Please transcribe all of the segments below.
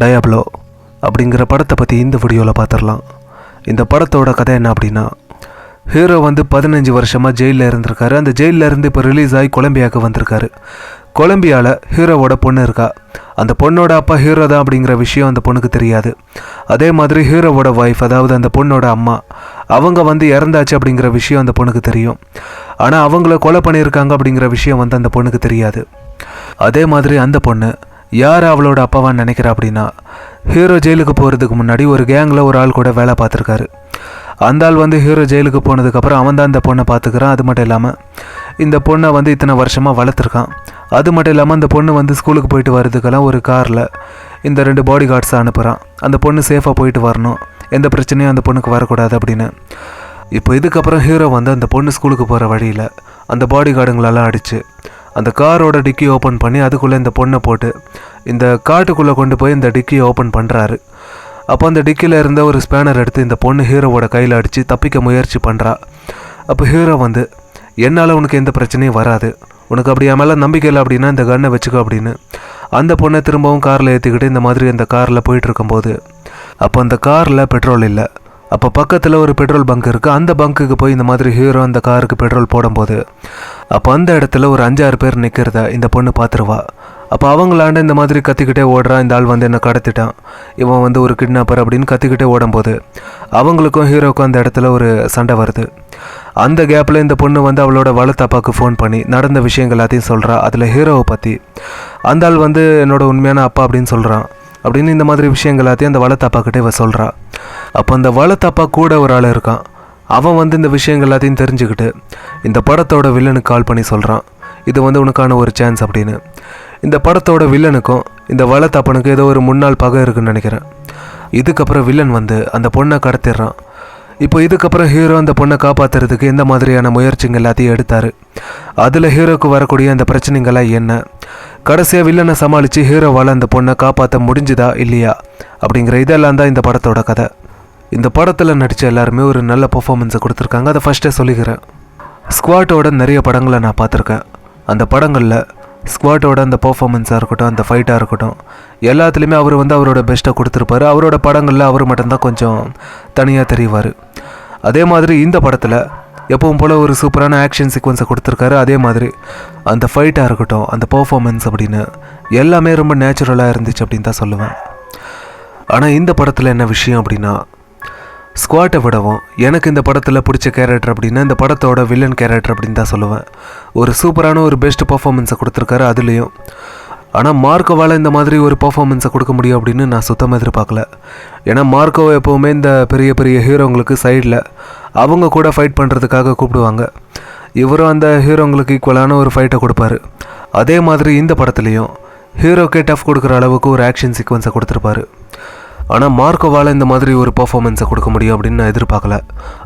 Diablo அப்படிங்கிற படத்தை பற்றி இந்த வீடியோவில் பார்த்துடலாம். இந்த படத்தோட கதை என்ன அப்படின்னா, ஹீரோ 15 வருஷமாக ஜெயிலில் இருந்திருக்காரு. அந்த ஜெயிலில் இருந்து இப்போ ரிலீஸ் ஆகி கொலம்பியாவுக்கு வந்திருக்காரு. கொலம்பியாவில் ஹீரோவோட பொண்ணு இருக்கா. அந்த பொண்ணோட அப்பா ஹீரோ தான் அப்படிங்கிற விஷயம் அந்த பொண்ணுக்கு தெரியாது. அதே மாதிரி ஹீரோவோட ஒய்ஃப், அதாவது அந்த பொண்ணோட அம்மா, அவங்க இறந்தாச்சு அப்படிங்கிற விஷயம் அந்த பொண்ணுக்கு தெரியும். ஆனால் அவங்கள கொலை பண்ணியிருக்காங்க அப்படிங்கிற விஷயம் அந்த பொண்ணுக்கு தெரியாது. அதே மாதிரி அந்த பொண்ணு யார் அவளோட அப்பாவான்னு நினைக்கிறா அப்படின்னா, ஹீரோ ஜெயிலுக்கு போகிறதுக்கு முன்னாடி ஒரு கேங்கில் ஒரு ஆள் கூட வேலை பார்த்துருக்காரு. அந்த ஆள் ஹீரோ ஜெயிலுக்கு போனதுக்கப்புறம் அவன் தான் அந்த பொண்ணை பார்த்துக்கிறான். அது மட்டும் இல்லாமல் இந்த பொண்ணை இத்தனை வருஷமாக வளர்த்துருக்கான். அது மட்டும் இல்லாமல் அந்த பொண்ணு ஸ்கூலுக்கு போயிட்டு வர்றதுக்கெல்லாம் ஒரு காரில் இந்த 2 பாடி கார்ட்ஸை அனுப்புகிறான். அந்த பொண்ணு சேஃபாக போயிட்டு வரணும், எந்த பிரச்சனையும் அந்த பொண்ணுக்கு வரக்கூடாது அப்படின்னு. இப்போ இதுக்கப்புறம் ஹீரோ அந்த பொண்ணு ஸ்கூலுக்கு போகிற வழியில் அந்த பாடி கார்டுங்களெல்லாம் அடித்து அந்த காரோட டிக்கி ஓப்பன் பண்ணி அதுக்குள்ளே இந்த பொண்ணை போட்டு இந்த காட்டுக்குள்ளே கொண்டு போய் இந்த டிக்கியை ஓப்பன் பண்ணுறாரு. அப்போ அந்த டிக்கியில் இருந்த ஒரு ஸ்பேனர் எடுத்து இந்த பொண்ணு ஹீரோவோட கையில் அடித்து தப்பிக்க முயற்சி பண்ணுறா. அப்போ ஹீரோ என்னால் உனக்கு எந்த பிரச்சனையும் வராது, உனக்கு அப்படி என் மேலே நம்பிக்கை இல்லை அப்படின்னா இந்த கன்னை வச்சுக்கோ அப்படின்னு அந்த பொண்ணை திரும்பவும் காரில் ஏற்றிக்கிட்டு இந்த மாதிரி அந்த காரில் போயிட்டு இருக்கும்போது அப்போ அந்த காரில் பெட்ரோல் இல்லை. அப்போ பக்கத்தில் ஒரு பெட்ரோல் பங்க் இருக்குது. அந்த பங்க்குக்கு போய் இந்த மாதிரி ஹீரோ அந்த காருக்கு பெட்ரோல் போடும்போது அப்போ அந்த இடத்துல ஒரு 5-6 பேர் நிற்கிறத இந்த பொண்ணு பார்த்துருவா. அப்போ அவங்களாண்ட இந்த மாதிரி கத்திக்கிட்டே ஓடுறான். இந்த ஆள் என்னை கடத்திட்டான், இவன் ஒரு கிட்னாப்பர் அப்படின்னு கத்திக்கிட்டே ஓடும்போது அவங்களுக்கும் ஹீரோக்கும் அந்த இடத்துல ஒரு சண்டை வருது. அந்த கேப்பில் இந்த பொண்ணு அவளோட வளர்த்தாப்பாவுக்கு ஃபோன் பண்ணி நடந்த விஷயங்கள் எல்லாத்தையும் சொல்கிறா. அதில் ஹீரோவை பற்றி அந்த ஆள் என்னோட உண்மையான அப்பா அப்படின்னு சொல்கிறான் அப்படின்னு இந்த மாதிரி விஷயங்கள் எல்லாத்தையும் அந்த வளர்த்தாப்பாக்கிட்டே இவ சொல்கிறா. அப்போ அந்த வளர்த்தாப்பா கூட ஒரு ஆள் இருக்கான். அவன் இந்த விஷயங்கள் எல்லாத்தையும் தெரிஞ்சுக்கிட்டு இந்த படத்தோட வில்லனுக்கு கால் பண்ணி சொல்கிறான், இது உனக்கான ஒரு சான்ஸ் அப்படின்னு. இந்த படத்தோட வில்லனுக்கும் இந்த வளர்த்தாப்பனுக்கு ஏதோ ஒரு முன்னாள் பகை இருக்குன்னு நினைக்கிறேன். இதுக்கப்புறம் வில்லன் அந்த பொண்ணை கடத்திடுறான். இப்போ இதுக்கப்புறம் ஹீரோ அந்த பொண்ணை காப்பாற்றுறதுக்கு எந்த மாதிரியான முயற்சிகள் எல்லாத்தையும் எடுத்தார், அதில் ஹீரோக்கு வரக்கூடிய அந்த பிரச்சனைகள்லாம் என்ன, கடைசியாக வில்லனை சமாளித்து ஹீரோவால் அந்த பொண்ணை காப்பாற்ற முடிஞ்சுதா இல்லையா அப்படிங்கிற இதெல்லாம் தான் இந்த படத்தோட கதை. இந்த படத்தில் நடித்த எல்லாருமே ஒரு நல்ல பர்ஃபார்மன்ஸை கொடுத்துருக்காங்க. அதை ஃபஸ்ட்டே சொல்லிக்கிறேன். ஸ்குவாட்டோட நிறைய படங்களை நான் பார்த்துருக்கேன். அந்த படங்களில் ஸ்குவாட்டோட அந்த பர்ஃபார்மன்ஸாக இருக்கட்டும், அந்த ஃபைட்டாக இருக்கட்டும், எல்லாத்துலேயுமே அவர் அவரோட பெஸ்ட்டை கொடுத்துருப்பாரு. அவரோட படங்களில் அவர் மட்டும்தான் கொஞ்சம் தனியாக தெரிவார். அதே மாதிரி இந்த படத்தில் எப்பவும் போல் ஒரு சூப்பரான ஆக்ஷன் சீக்வன்ஸை கொடுத்துருக்காரு. அதே மாதிரி அந்த ஃபைட்டாக இருக்கட்டும், அந்த பர்ஃபார்மன்ஸ் அப்படின்னு எல்லாமே ரொம்ப நேச்சுரலாக இருந்துச்சு அப்படின்னு தான் சொல்லுவேன். ஆனால் இந்த படத்தில் என்ன விஷயம் அப்படின்னா, ஸ்குவாட்டை விடவும் எனக்கு இந்த படத்தில் பிடிச்ச கேரக்டர் அப்படின்னா இந்த படத்தோட வில்லன் கேரக்டர் அப்படின்னு தான் சொல்லுவேன். ஒரு சூப்பரான ஒரு பெஸ்ட் பர்ஃபார்மன்ஸை கொடுத்துருக்காரு அதுலேயும். ஆனால் மார்க்கோவால் இந்த மாதிரி ஒரு பர்ஃபார்மன்ஸை கொடுக்க முடியும் அப்படின்னு நான் சுத்தமாக எதிர்பார்க்கல. ஏன்னா மார்க்கோ எப்போவுமே இந்த பெரிய பெரிய ஹீரோங்களுக்கு சைடில் அவங்க கூட ஃபைட் பண்ணுறதுக்காக கூப்பிடுவாங்க. இவரும் அந்த ஹீரோங்களுக்கு ஈக்குவலான ஒரு ஃபைட்டை கொடுப்பாரு. அதே மாதிரி இந்த படத்துலேயும் ஹீரோக்கே டஃப் கொடுக்குற அளவுக்கு ஒரு ஆக்ஷன் சீக்வன்ஸை கொடுத்துருப்பாரு. ஆனால் மார்க்கோவால் இந்த மாதிரி ஒரு பர்ஃபார்மன்ஸை கொடுக்க முடியும் அப்படின்னு நான் எதிர்பார்க்கல.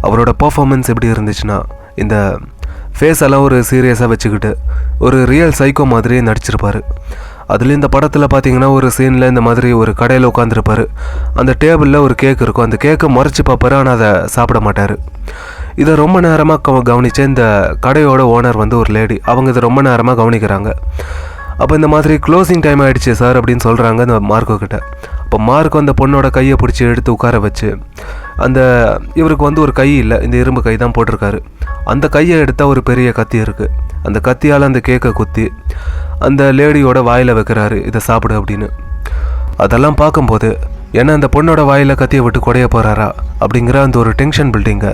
அவரோட பர்ஃபார்மன்ஸ் எப்படி இருந்துச்சுன்னா, இந்த ஃபேஸ் எல்லாம் ஒரு சீரியஸாக வச்சுக்கிட்டு ஒரு ரியல் சைக்கோ மாதிரியே நடிச்சிருப்பார். அதுலேயும் இந்த படத்தில் பார்த்தீங்கன்னா ஒரு சீனில் இந்த மாதிரி ஒரு கடையில் உட்காந்துருப்பார். அந்த டேபிளில் ஒரு கேக் இருக்கும். அந்த கேக்கை மறைச்சி பார்ப்பாரு, ஆனால் அதை சாப்பிட மாட்டார். இதை ரொம்ப நேரமாக கவனித்த இந்த கடையோட ஓனர் ஒரு லேடி, அவங்க இதை ரொம்ப நேரமாக கவனிக்கிறாங்க. அப்போ இந்த மாதிரி க்ளோசிங் டைம் ஆகிடுச்சு சார் அப்படின்னு சொல்கிறாங்க இந்த மார்க்கோ கிட்ட. அப்போ மார்க்கோ அந்த பொண்ணோட கையை பிடிச்சி எடுத்து உட்கார வச்சு, அந்த இவருக்கு ஒரு கை இல்லை, இந்த இரும்பு கை தான் போட்டிருக்காரு. அந்த கையை எடுத்தால் ஒரு பெரிய கத்தி இருக்குது. அந்த கத்தியால் அந்த கேக்கை குத்தி அந்த லேடியோட வாயில் வைக்கிறாரு, இதை சாப்பிடு அப்படின்னு. அதெல்லாம் பார்க்கும்போது ஏன்னா அந்த பொண்ணோட வாயில் கத்தியை விட்டு குடைய போகிறாரா அப்படிங்கிற அந்த ஒரு டென்ஷன் பில்டிங்கை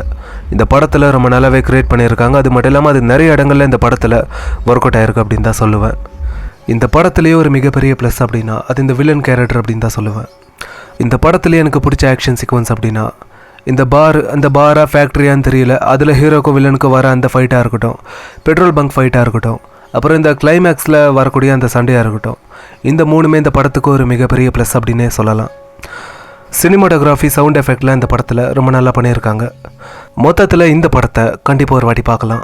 இந்த படத்தில் ரொம்ப நல்லாவே க்ரியேட் பண்ணியிருக்காங்க. அது மட்டும் இல்லாமல் அது நிறைய இடங்களில் இந்த படத்தில் ஒர்க் அவுட் ஆகிருக்கு அப்படின்னு தான் சொல்லுவேன். இந்த படத்துலேயே ஒரு மிகப்பெரிய ப்ளஸ் அப்படின்னா அது இந்த வில்லன் கேரக்டர் அப்படின்னு தான் சொல்லுவேன். இந்த படத்துலேயே எனக்கு பிடிச்ச ஆக்ஷன் சீக்வன்ஸ் அப்படின்னா அந்த பாரா ஃபேக்ட்ரியான்னு தெரியல, அதில் ஹீரோக்கும் வில்லனுக்கும் வர அந்த ஃபைட்டாக இருக்கட்டும், பெட்ரோல் பங்க் ஃபைட்டாக இருக்கட்டும், அப்புறம் இந்த கிளைமேக்ஸில் வரக்கூடிய அந்த சண்டையாக இருக்கட்டும், இந்த 3மே இந்த படத்துக்கு ஒரு மிகப்பெரிய ப்ளஸ் அப்படின்னே சொல்லலாம். சினிமாட்டோகிராஃபி, சவுண்ட் எஃபெக்ட்லாம் இந்த படத்தில் ரொம்ப நல்லா பண்ணியிருக்காங்க. மொத்தத்தில் இந்த படத்தை கண்டிப்பாக ஒரு வாட்டி பார்க்கலாம்.